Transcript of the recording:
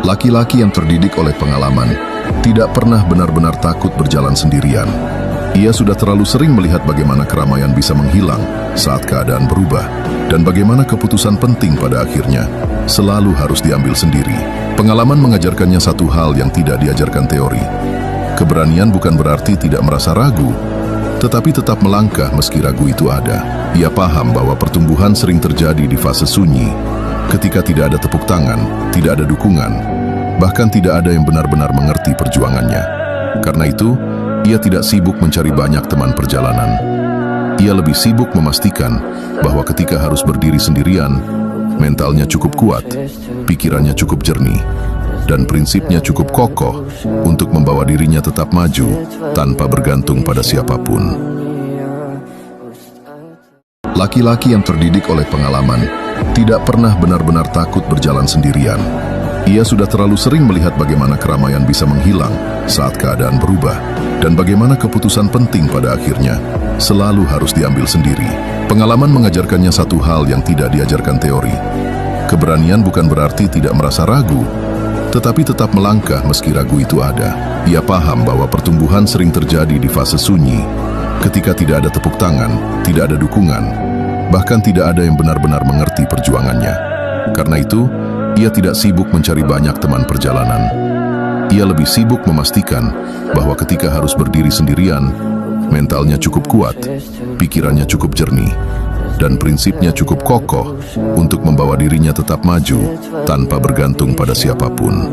Laki-laki yang terdidik oleh pengalaman tidak pernah benar-benar takut berjalan sendirian. Ia sudah terlalu sering melihat bagaimana keramaian bisa menghilang saat keadaan berubah, dan bagaimana keputusan penting pada akhirnya selalu harus diambil sendiri. Pengalaman mengajarkannya satu hal yang tidak diajarkan teori. Keberanian bukan berarti tidak merasa ragu, tetapi tetap melangkah meski ragu itu ada. Ia paham bahwa pertumbuhan sering terjadi di fase sunyi, ketika tidak ada tepuk tangan, tidak ada dukungan, bahkan tidak ada yang benar-benar mengerti perjuangannya. Karena itu, ia tidak sibuk mencari banyak teman perjalanan. Ia lebih sibuk memastikan bahwa ketika harus berdiri sendirian, mentalnya cukup kuat, pikirannya cukup jernih, dan prinsipnya cukup kokoh untuk membawa dirinya tetap maju tanpa bergantung pada siapapun. Laki-laki yang terdidik oleh pengalaman tidak pernah benar-benar takut berjalan sendirian. Ia sudah terlalu sering melihat bagaimana keramaian bisa menghilang saat keadaan berubah, dan bagaimana keputusan penting pada akhirnya selalu harus diambil sendiri. Pengalaman mengajarkannya satu hal yang tidak diajarkan teori. Keberanian bukan berarti tidak merasa ragu, tetapi tetap melangkah meski ragu itu ada. Ia paham bahwa pertumbuhan sering terjadi di fase sunyi, ketika tidak ada tepuk tangan, tidak ada dukungan, bahkan tidak ada yang benar-benar mengerti perjuangannya. Karena itu, ia tidak sibuk mencari banyak teman perjalanan. Ia lebih sibuk memastikan bahwa ketika harus berdiri sendirian, mentalnya cukup kuat, pikirannya cukup jernih, dan prinsipnya cukup kokoh untuk membawa dirinya tetap maju tanpa bergantung pada siapapun.